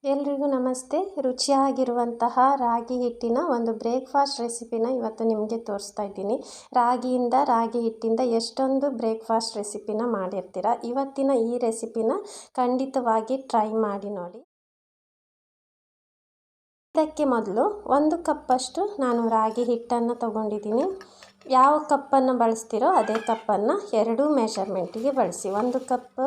ಎಲ್ರಿಗೂ ನಮಸ್ತೆ. ರುಚಿಯಾಗಿರುವಂತಹ ರಾಗಿ ಹಿಟ್ಟಿನ ಒಂದು ಬ್ರೇಕ್ಫಾಸ್ಟ್ ರೆಸಿಪಿನ ಇವತ್ತು ನಿಮಗೆ ತೋರಿಸ್ತಾ ಇದ್ದೀನಿ. ರಾಗಿ ಹಿಟ್ಟಿಂದ ಎಷ್ಟೊಂದು ಬ್ರೇಕ್ಫಾಸ್ಟ್ ರೆಸಿಪಿನ ಮಾಡಿರ್ತೀರ. ಇವತ್ತಿನ ಈ ರೆಸಿಪಿನ ಖಂಡಿತವಾಗಿ ಟ್ರೈ ಮಾಡಿ ನೋಡಿ. ಇದಕ್ಕೆ ಮೊದಲು 1 ಕಪ್ಪಷ್ಟು ನಾನು ರಾಗಿ ಹಿಟ್ಟನ್ನು ತಗೊಂಡಿದ್ದೀನಿ. ಯಾವ ಕಪ್ಪನ್ನು ಬಳಸ್ತೀರೋ ಅದೇ ಕಪ್ಪನ್ನು 2 ಮೆಷರ್ಮೆಂಟಿಗೆ ಬಳಸಿ. 1 ಕಪ್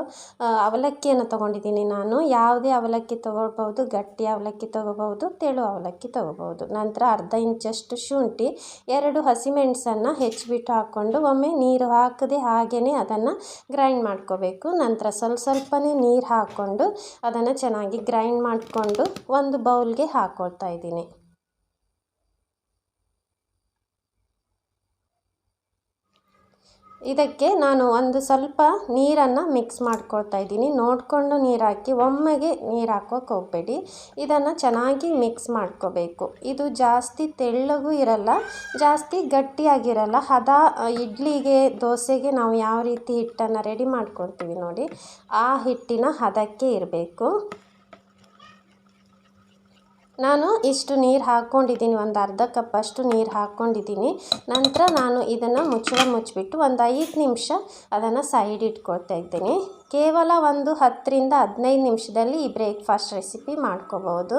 ಅವಲಕ್ಕಿಯನ್ನು ತೊಗೊಂಡಿದ್ದೀನಿ ನಾನು. ಯಾವುದೇ ಅವಲಕ್ಕಿ ತೊಗೊಳ್ಬೋದು, ಗಟ್ಟಿ ಅವಲಕ್ಕಿ ತೊಗೋಬೋದು, ತೆಳು ಅವಲಕ್ಕಿ ತೊಗೋಬೋದು. ನಂತರ ಅರ್ಧ ಇಂಚಷ್ಟು ಶುಂಠಿ, 2 ಹಸಿಮೆಣಸನ್ನು ಹೆಚ್ಚಿಬಿಟ್ಟು ಹಾಕ್ಕೊಂಡು ಒಮ್ಮೆ ನೀರು ಹಾಕದೆ ಹಾಗೆಯೇ ಅದನ್ನು ಗ್ರೈಂಡ್ ಮಾಡ್ಕೋಬೇಕು. ನಂತರ ಸ್ವಲ್ಪನೇ ನೀರು ಹಾಕ್ಕೊಂಡು ಅದನ್ನು ಚೆನ್ನಾಗಿ ಗ್ರೈಂಡ್ ಮಾಡಿಕೊಂಡು ಒಂದು ಬೌಲ್ಗೆ ಹಾಕ್ಕೊಳ್ತಾ ಇದ್ದೀನಿ. ಇದಕ್ಕೆ ನಾನು ಒಂದು ಸ್ವಲ್ಪ ನೀರನ್ನು ಮಿಕ್ಸ್ ಮಾಡ್ಕೊಳ್ತಾ ಇದ್ದೀನಿ. ನೋಡಿಕೊಂಡು ನೀರು ಹಾಕಿ, ಒಮ್ಮೆಗೆ ನೀರು ಹಾಕೋಕೆ ಹೋಗಬೇಡಿ. ಇದನ್ನು ಚೆನ್ನಾಗಿ ಮಿಕ್ಸ್ ಮಾಡ್ಕೋಬೇಕು. ಇದು ಜಾಸ್ತಿ ತೆಳ್ಳಗೂ ಇರಲ್ಲ, ಜಾಸ್ತಿ ಗಟ್ಟಿಯಾಗಿರಲ್ಲ. ಇಡ್ಲಿಗೆ, ದೋಸೆಗೆ ನಾವು ಯಾವ ರೀತಿ ಹಿಟ್ಟನ್ನು ರೆಡಿ ಮಾಡ್ಕೊಳ್ತೀವಿ ನೋಡಿ, ಆ ಹಿಟ್ಟಿನ ಹದಕ್ಕೆ ಇರಬೇಕು. ನಾನು ಇಷ್ಟು ನೀರು ಹಾಕ್ಕೊಂಡಿದ್ದೀನಿ, ಒಂದು ಅರ್ಧ ಕಪ್ಪಷ್ಟು ನೀರು ಹಾಕ್ಕೊಂಡಿದ್ದೀನಿ. ನಂತರ ನಾನು ಇದನ್ನು ಮುಚ್ಚಿಬಿಟ್ಟು ಒಂದು 5 ನಿಮಿಷ ಅದನ್ನು ಸೈಡ್ ಇಟ್ಕೊಳ್ತಾ ಇದ್ದೀನಿ. ಕೇವಲ ಒಂದು 10ರಿಂದ 15 ನಿಮಿಷದಲ್ಲಿ ಈ ಬ್ರೇಕ್ಫಾಸ್ಟ್ ರೆಸಿಪಿ ಮಾಡ್ಕೋಬೋದು.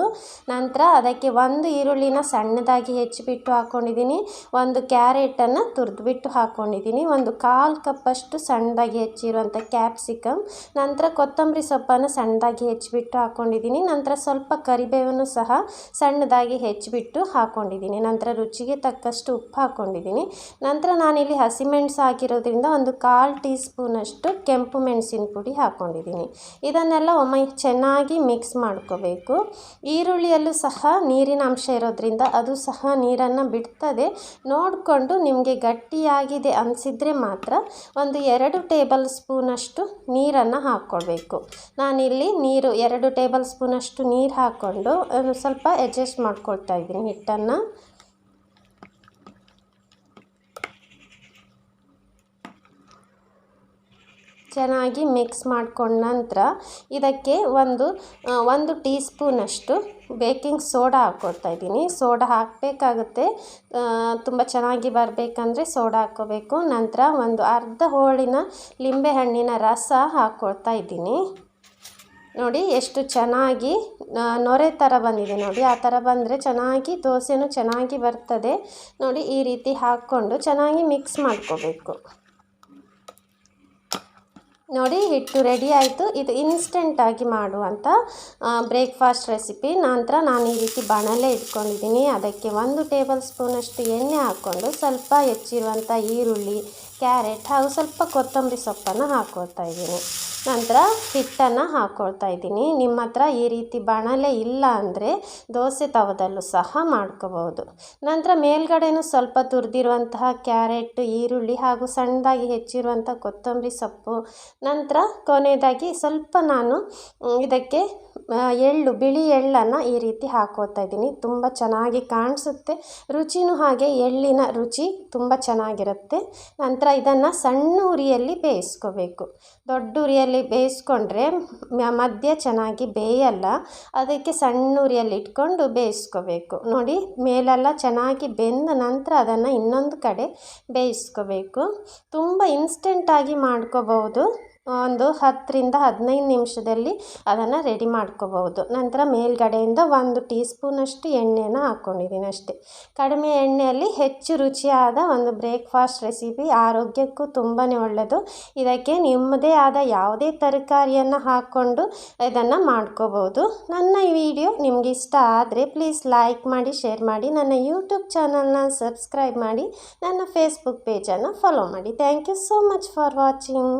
ನಂತರ ಅದಕ್ಕೆ 1 ಈರುಳ್ಳಿನ ಸಣ್ಣದಾಗಿ ಹೆಚ್ಚಿಬಿಟ್ಟು ಹಾಕ್ಕೊಂಡಿದ್ದೀನಿ, 1 ಕ್ಯಾರೆಟನ್ನು ತುರಿದ್ಬಿಟ್ಟು ಹಾಕ್ಕೊಂಡಿದ್ದೀನಿ, 1/4 ಕಪ್ಪಷ್ಟು ಸಣ್ಣದಾಗಿ ಹೆಚ್ಚಿರುವಂಥ ಕ್ಯಾಪ್ಸಿಕಮ್, ನಂತರ ಕೊತ್ತಂಬರಿ ಸೊಪ್ಪನ್ನು ಸಣ್ಣದಾಗಿ ಹೆಚ್ಚಿಬಿಟ್ಟು ಹಾಕ್ಕೊಂಡಿದ್ದೀನಿ. ನಂತರ ಸ್ವಲ್ಪ ಕರಿಬೇವನ್ನು ಸಹ ಸಣ್ಣದಾಗಿ ಹೆಚ್ಚಿಬಿಟ್ಟು ಹಾಕ್ಕೊಂಡಿದ್ದೀನಿ. ನಂತರ ರುಚಿಗೆ ತಕ್ಕಷ್ಟು ಉಪ್ಪು ಹಾಕ್ಕೊಂಡಿದ್ದೀನಿ. ನಂತರ ನಾನಿಲ್ಲಿ ಹಸಿಮೆಣಸು ಹಾಕಿರೋದ್ರಿಂದ 1/4 ಟೀ ಸ್ಪೂನಷ್ಟು ಕೆಂಪು ಮೆಣಸಿನ ಪುಡಿ ಹಾಕ್ಕೊಂಡಿದ್ದೀನಿ. ಇದನ್ನೆಲ್ಲ ಒಮ್ಮೆ ಚೆನ್ನಾಗಿ ಮಿಕ್ಸ್ ಮಾಡ್ಕೋಬೇಕು. ಈರುಳ್ಳಿಯಲ್ಲೂ ಸಹ ನೀರಿನ ಅಂಶ ಇರೋದ್ರಿಂದ ಅದು ಸಹ ನೀರನ್ನು ಬಿಡ್ತದೆ. ನೋಡಿಕೊಂಡು ನಿಮಗೆ ಗಟ್ಟಿಯಾಗಿದೆ ಅನಿಸಿದರೆ ಮಾತ್ರ 2 ಟೇಬಲ್ ಸ್ಪೂನಷ್ಟು ನೀರನ್ನು ಹಾಕ್ಕೊಳ್ಬೇಕು. ನಾನಿಲ್ಲಿ 2 ಟೇಬಲ್ ಸ್ಪೂನಷ್ಟು ನೀರು ಹಾಕ್ಕೊಂಡು ಸ್ವಲ್ಪ ಅಡ್ಜಸ್ಟ್ ಮಾಡ್ಕೊಳ್ತಾ ಇದ್ದೀನಿ ಹಿಟ್ಟನ್ನು. ಚೆನ್ನಾಗಿ ಮಿಕ್ಸ್ ಮಾಡ್ಕೊಂಡ ನಂತರ ಇದಕ್ಕೆ ಒಂದು ಟೀ ಸ್ಪೂನಷ್ಟು ಬೇಕಿಂಗ್ ಸೋಡಾ ಹಾಕ್ಕೊಳ್ತಾ ಇದ್ದೀನಿ. ಸೋಡಾ ಹಾಕಬೇಕಾಗುತ್ತೆ, ತುಂಬ ಚೆನ್ನಾಗಿ ಬರಬೇಕಂದ್ರೆ ಸೋಡಾ ಹಾಕ್ಕೋಬೇಕು. ನಂತರ ಒಂದು ಅರ್ಧ ಹೋಳಿನ ಲಿಂಬೆಹಣ್ಣಿನ ರಸ ಹಾಕ್ಕೊಳ್ತಾ ಇದ್ದೀನಿ. ನೋಡಿ ಎಷ್ಟು ಚೆನ್ನಾಗಿ ನೊರೆ ಥರ ಬಂದಿದೆ ನೋಡಿ. ಆ ಥರ ಬಂದರೆ ಚೆನ್ನಾಗಿ ದೋಸೆನೂ ಚೆನ್ನಾಗಿ ಬರ್ತದೆ ನೋಡಿ. ಈ ರೀತಿ ಹಾಕ್ಕೊಂಡು ಚೆನ್ನಾಗಿ ಮಿಕ್ಸ್ ಮಾಡ್ಕೋಬೇಕು. ನೋಡಿ, ಹಿಟ್ಟು ರೆಡಿ ಆಯಿತು. ಇದು ಇನ್ಸ್ಟೆಂಟಾಗಿ ಮಾಡುವಂಥ ಬ್ರೇಕ್ಫಾಸ್ಟ್ ರೆಸಿಪಿ. ನಂತರ ನಾನು ಈ ರೀತಿ ಬಾಣಲೆ ಇಟ್ಕೊಂಡಿದ್ದೀನಿ. ಅದಕ್ಕೆ 1 ಟೇಬಲ್ ಸ್ಪೂನಷ್ಟು ಎಣ್ಣೆ ಹಾಕ್ಕೊಂಡು ಸ್ವಲ್ಪ ಹೆಚ್ಚಿರುವಂಥ ಈರುಳ್ಳಿ, ಕ್ಯಾರೆಟ್ ಹಾಗೂ ಸ್ವಲ್ಪ ಕೊತ್ತಂಬರಿ ಸೊಪ್ಪನ್ನು ಹಾಕ್ಕೊಳ್ತಾ ಇದ್ದೀನಿ. ನಂತರ ಹಿಟ್ಟನ್ನು ಹಾಕ್ಕೊಳ್ತಾ ಇದ್ದೀನಿ. ನಿಮ್ಮ ಹತ್ರ ಈ ರೀತಿ ಬಾಣಲೆ ಇಲ್ಲ ಅಂದರೆ ದೋಸೆ ತವದಲ್ಲೂ ಸಹ ಮಾಡ್ಕೋಬೋದು. ನಂತರ ಮೇಲ್ಗಡೆನೂ ಸ್ವಲ್ಪ ತುರಿದಿರುವಂತಹ ಕ್ಯಾರೆಟ್, ಈರುಳ್ಳಿ ಹಾಗೂ ಸಣ್ಣದಾಗಿ ಹೆಚ್ಚಿರುವಂಥ ಕೊತ್ತಂಬರಿ ಸೊಪ್ಪು, ನಂತರ ಕೊನೆಯದಾಗಿ ಸ್ವಲ್ಪ ನಾನು ಇದಕ್ಕೆ ಬಿಳಿ ಎಳ್ಳನ್ನು ಈ ರೀತಿ ಹಾಕ್ಕೋತಾ ಇದ್ದೀನಿ. ತುಂಬ ಚೆನ್ನಾಗಿ ಕಾಣಿಸುತ್ತೆ, ರುಚಿನೂ ಹಾಗೆ ಎಳ್ಳಿನ ರುಚಿ ತುಂಬ ಚೆನ್ನಾಗಿರುತ್ತೆ. ನಂತರ ಇದನ್ನು ಸಣ್ಣ ಉರಿಯಲ್ಲಿ ಬೇಯಿಸ್ಕೋಬೇಕು. ದೊಡ್ಡ ಉರಿಯಲ್ಲಿ ಬೇಯಿಸ್ಕೊಂಡ್ರೆ ಮಧ್ಯ ಚೆನ್ನಾಗಿ ಬೇಯಲ್ಲ, ಅದಕ್ಕೆ ಸಣ್ಣ ಉರಿಯಲ್ಲಿ ಇಟ್ಕೊಂಡು ಬೇಯಿಸ್ಕೋಬೇಕು. ನೋಡಿ, ಮೇಲೆಲ್ಲ ಚೆನ್ನಾಗಿ ಬೆಂದ ನಂತರ ಅದನ್ನು ಇನ್ನೊಂದು ಕಡೆ ಬೇಯಿಸ್ಕೋಬೇಕು. ತುಂಬ ಇನ್ಸ್ಟೆಂಟಾಗಿ ಮಾಡ್ಕೋಬಹುದು. ಒಂದು 10ರಿಂದ 15 ನಿಮಿಷದಲ್ಲಿ ಅದನ್ನು ರೆಡಿ ಮಾಡ್ಕೋಬಹುದು. ನಂತರ ಮೇಲ್ಗಡೆಯಿಂದ 1 ಟೀ ಸ್ಪೂನಷ್ಟು ಎಣ್ಣೆನ ಹಾಕ್ಕೊಂಡಿದ್ದೀನಿ ಅಷ್ಟೇ. ಕಡಿಮೆ ಎಣ್ಣೆಯಲ್ಲಿ ಹೆಚ್ಚು ರುಚಿಯಾದ ಒಂದು ಬ್ರೇಕ್ಫಾಸ್ಟ್ ರೆಸಿಪಿ, ಆರೋಗ್ಯಕ್ಕೂ ತುಂಬಾ ಒಳ್ಳೆಯದು. ಇದಕ್ಕೆ ನಿಮ್ಮದೇ ಆದ ಯಾವುದೇ ತರಕಾರಿಯನ್ನು ಹಾಕ್ಕೊಂಡು ಇದನ್ನು ಮಾಡ್ಕೋಬೋದು. ನನ್ನ ಈ ವಿಡಿಯೋ ನಿಮ್ಗೆ ಇಷ್ಟ ಆದರೆ ಪ್ಲೀಸ್ ಲೈಕ್ ಮಾಡಿ, ಶೇರ್ ಮಾಡಿ, ನನ್ನ ಯೂಟ್ಯೂಬ್ ಚಾನಲ್ನ ಸಬ್ಸ್ಕ್ರೈಬ್ ಮಾಡಿ, ನನ್ನ ಫೇಸ್ಬುಕ್ ಪೇಜನ್ನು ಫಾಲೋ ಮಾಡಿ. Thank you so much for watching.